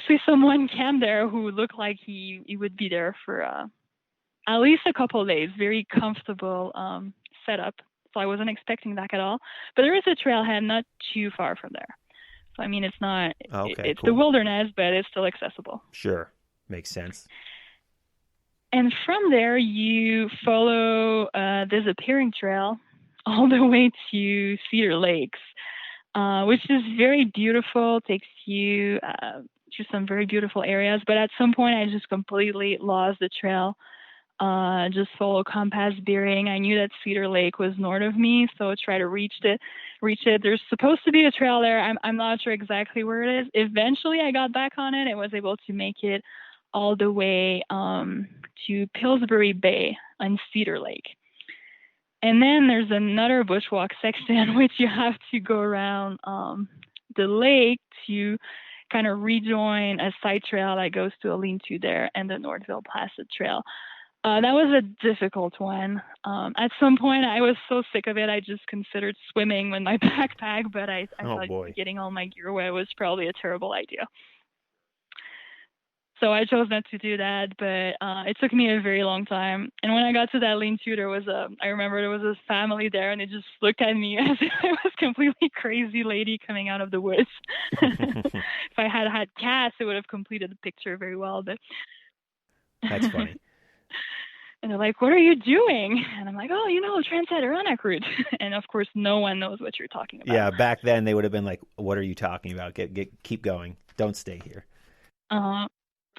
actually someone camped there who looked like he would be there for at least a couple of days. Very comfortable setup. So I wasn't expecting that at all. But there is a trailhead not too far from there. So I mean, it's not. Okay, It's the cool. wilderness, but it's still accessible. Sure. Makes sense. And from there, you follow this appearing trail all the way to Cedar Lakes, which is very beautiful, takes you to some very beautiful areas. But at some point, I just completely lost the trail. Just follow compass bearing. I knew that Cedar Lake was north of me, so try to reach it. There's supposed to be a trail there. I'm not sure exactly where it is. Eventually, I got back on it. I was able to make it all the way to Pillsbury Bay on Cedar Lake. And then there's another bushwalk section, which you have to go around the lake to kind of rejoin a side trail that goes to a lean-to there and the Northville Placid Trail. That was a difficult one. At some point, I was so sick of it, I just considered swimming with my backpack, but I Oh thought boy. getting all my gear wet was probably a terrible idea. So I chose not to do that, but it took me a very long time. And when I got to that lean-to, I remember there was a family there, and they just looked at me as if I was a completely crazy lady coming out of the woods. If I had had cats, it would have completed the picture very well, but. That's funny. And they're like, "What are you doing?" And I'm like, "Oh, Trans Adirondack Route." And of course, no one knows what you're talking about. Yeah, back then they would have been like, "What are you talking about? Keep going. Don't stay here." Uh,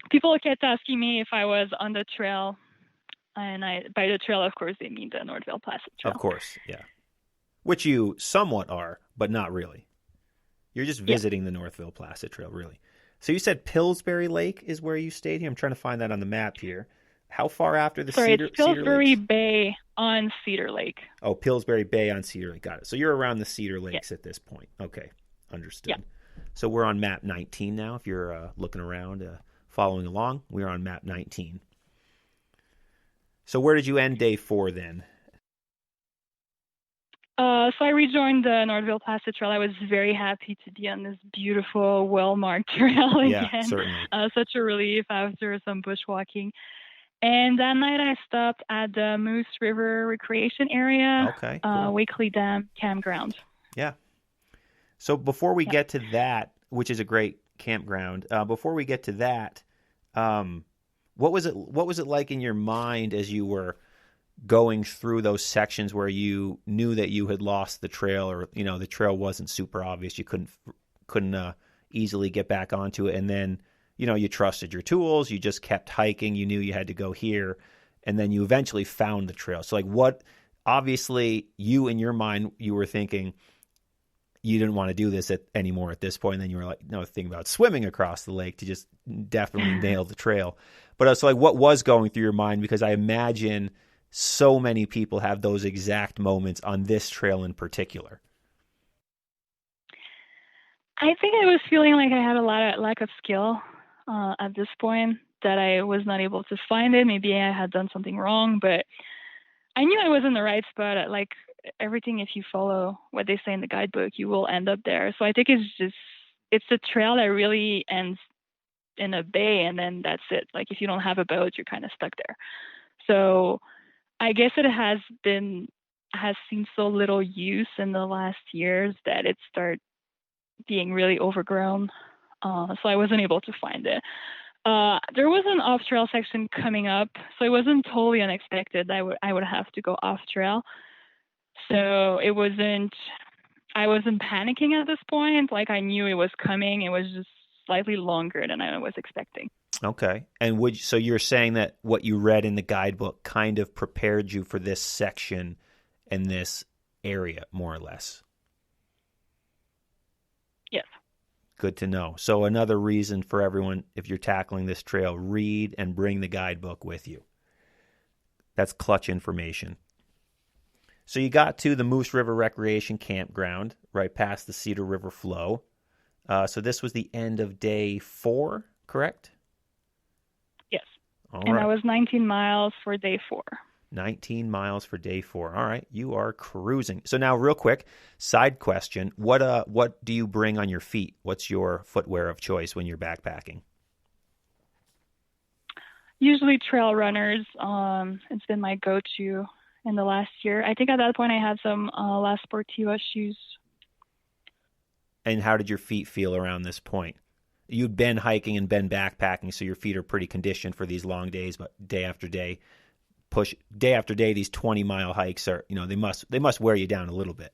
People kept asking me if I was on the trail, and by the trail, of course, they mean the Northville Placid Of Trail. course, yeah. Which you somewhat are, but not really. You're just Yeah. visiting the Northville Placid Trail, really. So you said Pillsbury Lake is where you stayed here? I'm trying to find that on the map here. How far after the Sorry, it's Cedar Pillsbury Lakes? Bay on Cedar Lake. Oh, Pillsbury Bay on Cedar Lake. Got it. So you're around the Cedar Yeah. Lakes at this point. Okay, Yeah. understood. So we're on map 19 now. If you're looking around, following along, we're on map 19. So where did you end day 4 then? So I rejoined the Northville Placid Trail. I was very happy to be on this beautiful, well-marked trail Yeah, again. certainly. Such a relief after some bushwalking. And that night I stopped at the Moose River Recreation Area, Okay, cool. Wakely Dam Campground. Yeah. So before we Yeah. get to that, which is a great campground, before we get to that, what was it like in your mind as you were going through those sections where you knew that you had lost the trail, or the trail wasn't super obvious, you couldn't easily get back onto it, and then you trusted your tools, you just kept hiking, you knew you had to go here, and then you eventually found the trail. So what, obviously you in your mind, you were thinking you didn't want to do this anymore at this point, and then you were like, no, thinking about swimming across the lake to just definitely nail the trail. But also, what was going through your mind? Because I imagine so many people have those exact moments on this trail in particular. I think I was feeling like I had a lot of lack of skill at this point, that I was not able to find it. Maybe I had done something wrong, but I knew I was in the right spot. Like everything, if you follow what they say in the guidebook, you will end up there. So I think it's a trail that really ends in a bay, and then that's it. Like if you don't have a boat, you're kind of stuck there. So I guess it has seen so little use in the last years that it started being really overgrown. So I wasn't able to find it. There was an off-trail section coming up, so it wasn't totally unexpected that I would have to go off-trail. So I wasn't panicking at this point. Like I knew it was coming. It was just slightly longer than I was expecting. Okay. And so you're saying that what you read in the guidebook kind of prepared you for this section and this area, more or less? Yes. Good to know. So another reason for everyone, if you're tackling this trail, read and bring the guidebook with you. That's clutch information. So you got to the Moose River Recreation Campground, right past the Cedar River flow. So this was the end of day 4, correct? Yes. All and right. that was 19 miles for day 4. 19 miles for day 4. All right, you are cruising. So now, real quick, side question: what do you bring on your feet? What's your footwear of choice when you're backpacking? Usually trail runners. It's been my go-to in the last year. I think at that point I had some La Sportiva shoes. And how did your feet feel around this point? You'd been hiking and been backpacking, so your feet are pretty conditioned for these long days, but day after day, day after day, these 20-mile hikes are, they must wear you down a little bit.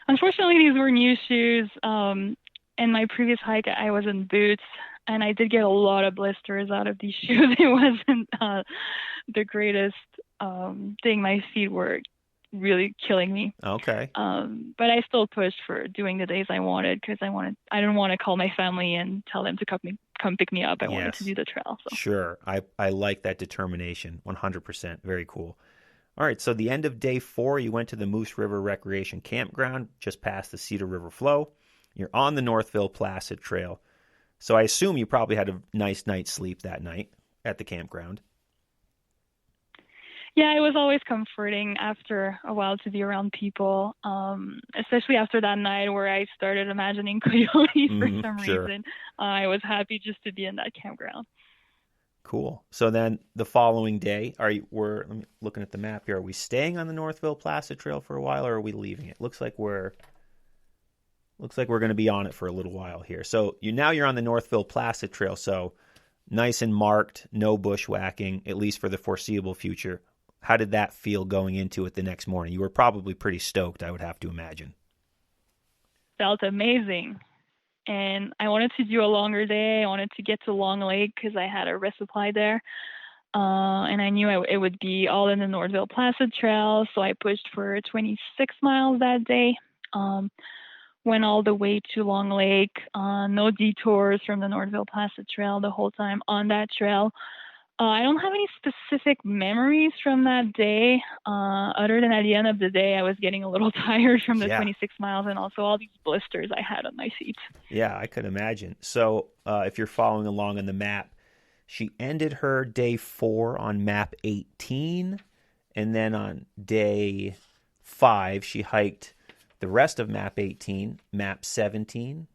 Unfortunately, these were new shoes. In my previous hike, I was in boots, and I did get a lot of blisters out of these shoes. It wasn't the greatest thing. My feet were really killing me. Okay. But I still pushed for doing the days I wanted because I didn't want to call my family and tell them to come pick me up. I wanted to do the trail. So. Sure. I like that determination. 100%. Very cool. All right. So the end of day 4, you went to the Moose River Recreation Campground just past the Cedar River Flow. You're on the Northville Placid Trail. So I assume you probably had a nice night's sleep that night at the campground. Yeah, it was always comforting after a while to be around people, especially after that night where I started imagining coyotes for some reason. I was happy just to be in that campground. Cool. So then the following day, we're looking at the map here. Are we staying on the Northville Placid Trail for a while, or are we leaving it? Looks like we're going to be on it for a little while here. So you're on the Northville Placid Trail, so nice and marked, no bushwhacking, at least for the foreseeable future. How did that feel going into it the next morning? You were probably pretty stoked, I would have to imagine. Felt amazing. And I wanted to do a longer day. I wanted to get to Long Lake because I had a resupply there. And I knew it would be all in the Northville Placid Trail. So I pushed for 26 miles that day. Went all the way to Long Lake. No detours from the Northville Placid Trail the whole time on that trail. I don't have any specific memories from that day, other than at the end of the day, I was getting a little tired from the 26 miles and also all these blisters I had on my feet. Yeah, I could imagine. So if you're following along on the map, she ended her day 4 on map 18, and then on day 5, she hiked the rest of map 18, map 17,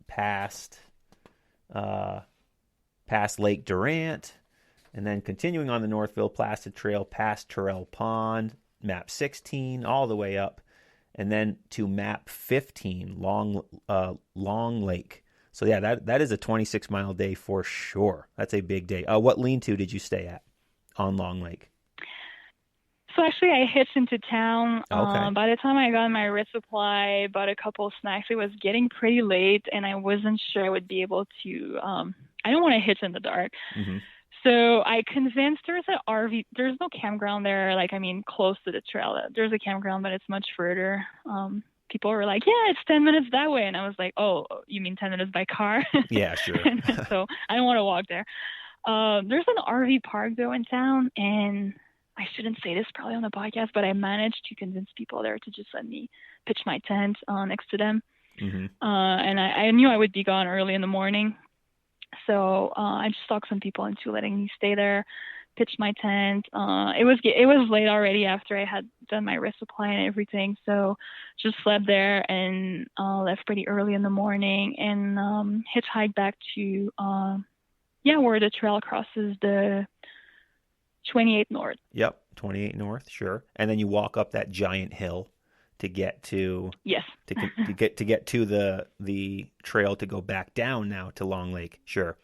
past Lake Durant, and then continuing on the Northville Placid Trail past Terrell Pond, map 16, all the way up, and then to map 15, Long Lake. So yeah, that is a 26-mile day for sure. That's a big day. What lean-to did you stay at on Long Lake? So actually, I hitched into town. Okay. By the time I got my resupply, bought a couple of snacks, it was getting pretty late, and I wasn't sure I would be able to. I don't want to hitch in the dark. Mm-hmm. So I convinced there's an RV. There's no campground there. Close to the trail. There's a campground, but it's much further. People were like, "Yeah, it's 10 minutes that way," and I was like, "Oh, you mean 10 minutes by car?" Yeah, sure. So I don't want to walk there. There's an RV park though in town, and I shouldn't say this probably on the podcast, but I managed to convince people there to just let me pitch my tent next to them. Mm-hmm. And I knew I would be gone early in the morning. So I just talked some people into letting me stay there, pitch my tent. It was late already after I had done my resupply and everything. So just slept there and left pretty early in the morning and hitchhiked back to, where the trail crosses the 28 North. Yep, 28 North, sure. And then you walk up that giant hill to get to to get to the trail to go back down now to Long Lake. Sure.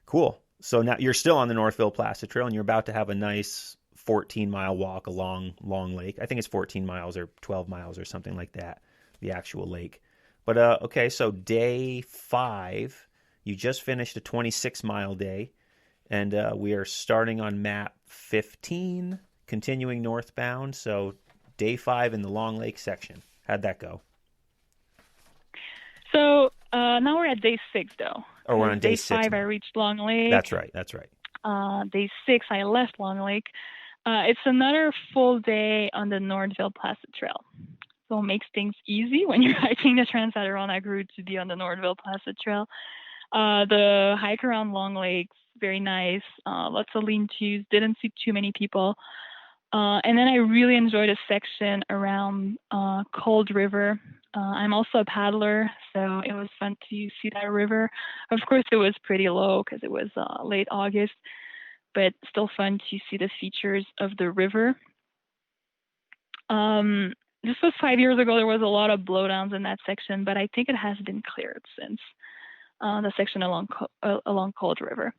Cool. So now you're still on the Northville Placid Trail and you're about to have a nice 14-mile walk along Long Lake. I think it's 14 miles or 12 miles or something like that, the actual lake. But okay, so day 5, you just finished a 26-mile day. And we are starting on map 15, continuing northbound. So day 5 in the Long Lake section. How'd that go? So now we're at day 6, though. Oh, we're on day 6. Day 5, now. I reached Long Lake. That's right. Day 6, I left Long Lake. It's another full day on the Northville Placid Trail. So it makes things easy when you're hiking the Trans Adirondack Route to be on the Northville Placid Trail. The hike around Long Lake's very nice. Lots of lean-tos. Didn't see too many people. And then I really enjoyed a section around Cold River. I'm also a paddler, so it was fun to see that river. Of course, it was pretty low because it was late August, but still fun to see the features of the river. This was 5 years ago. There was a lot of blowdowns in that section, but I think it has been cleared since the section along Cold River.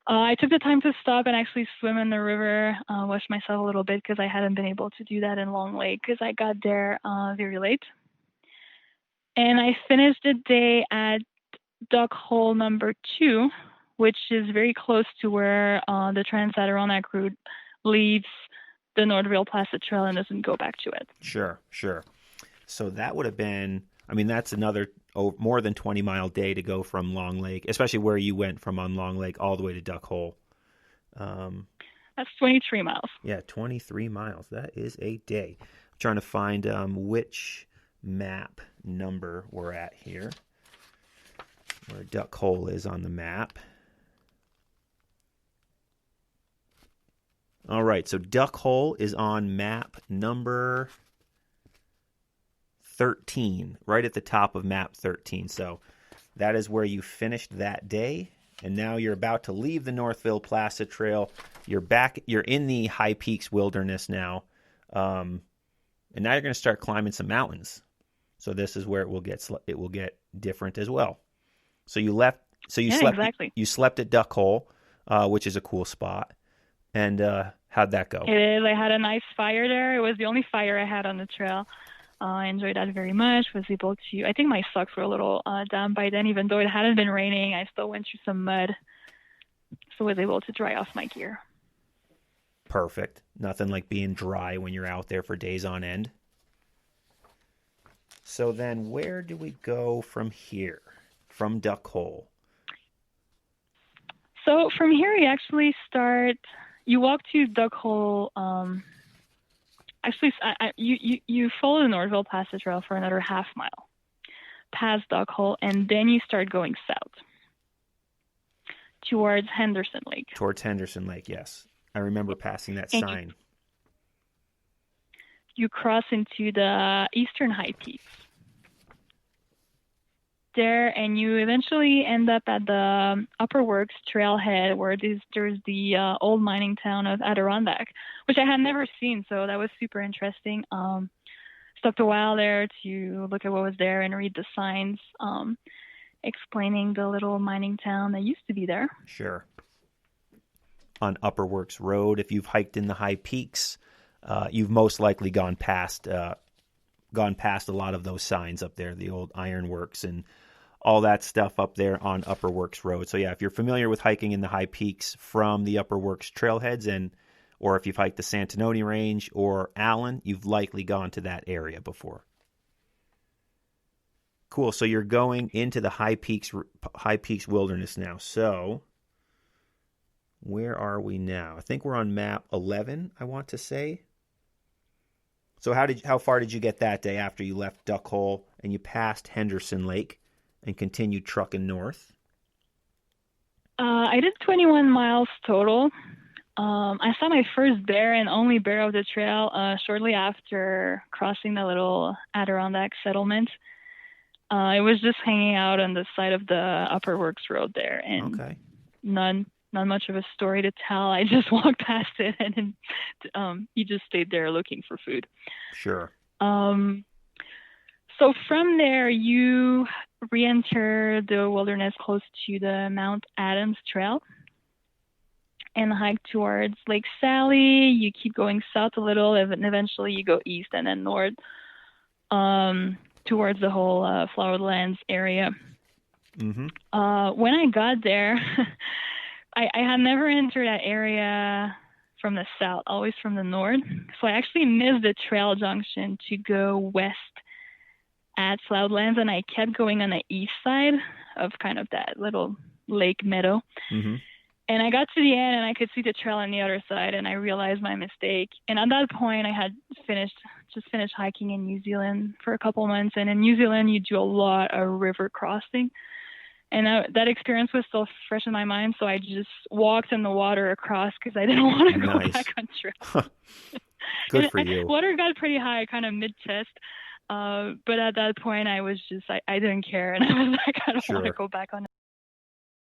I took the time to stop and actually swim in the river, wash myself a little bit because I hadn't been able to do that in Long Lake because I got there very late. And I finished the day at Duck Hole number 2, which is very close to where the Trans Adirondack Route leaves the Northville Placid Trail and doesn't go back to it. Sure. So that would have been, I mean, that's another more than 20-mile day to go from Long Lake, especially where you went from on Long Lake all the way to Duck Hole. That's 23 miles. Yeah, 23 miles. That is a day. I'm trying to find which map number we're at here, where Duck Hole is on the map. All right, so Duck Hole is on map number 13, right at the top of map 13. So that is where you finished that day, and now you're about to leave the Northville Placid Trail. You're in the High Peaks Wilderness now, and now you're going to start climbing some mountains. So this is where it will get different as well. So you slept exactly. You slept at Duck Hole, which is a cool spot. And how'd that go? It is. I had a nice fire there. It was the only fire I had on the trail. I enjoyed that very much. Was able to. I think my socks were a little damp by then, even though it hadn't been raining. I still went through some mud, so was able to dry off my gear. Perfect. Nothing like being dry when you're out there for days on end. So then, where do we go from here? From Duck Hole. So from here, you actually start. You walk to Duck Hole. Actually, you follow the Northville Passage Trail for another half mile past Duck Hole, and then you start going south towards Henderson Lake. Towards Henderson Lake, yes. I remember passing that sign. You cross into the Eastern High Peaks there, and you eventually end up at the Upper Works trailhead where there's the old mining town of Adirondack, which I had never seen, so that was super interesting. Stopped a while there to look at what was there and read the signs explaining the little mining town that used to be there. Sure. On Upper Works Road, if you've hiked in the High Peaks, you've most likely gone past a lot of those signs up there, the old ironworks and all that stuff up there on Upper Works Road. So yeah, if you're familiar with hiking in the High Peaks from the Upper Works trailheads, or if you've hiked the Santanoni Range or Allen, you've likely gone to that area before. Cool. So you're going into the High Peaks Wilderness now. So where are we now? I think we're on map 11, I want to say. So how far did you get that day after you left Duck Hole and you passed Henderson Lake and continued trucking north? I did 21 miles total. I saw my first bear and only bear of the trail shortly after crossing the little Adirondack settlement. It was just hanging out on the side of the Upper Works Road there, and okay. Not much of a story to tell. I just walked past it, and he just stayed there looking for food. Sure. So from there, you re-enter the wilderness close to the Mount Adams Trail and hike towards Lake Sally. You keep going south a little, and eventually you go east and then north towards the whole Flowerlands area. Mm-hmm. When I got there, I had never entered that area from the south, always from the north. So I actually missed the trail junction to go west at Flowerlands, and I kept going on the east side of kind of that little lake meadow. Mm-hmm. And I got to the end, and I could see the trail on the other side, and I realized my mistake. And at that point, I had finished hiking in New Zealand for a couple months. And in New Zealand, you do a lot of river crossing. And that experience was still fresh in my mind, so I just walked in the water across because I didn't want to go back Nice. on trail. Good for you. Water got pretty high, kind of mid chest. But at that point, I was just, I didn't care. And I was like, I don't want to Sure. go back on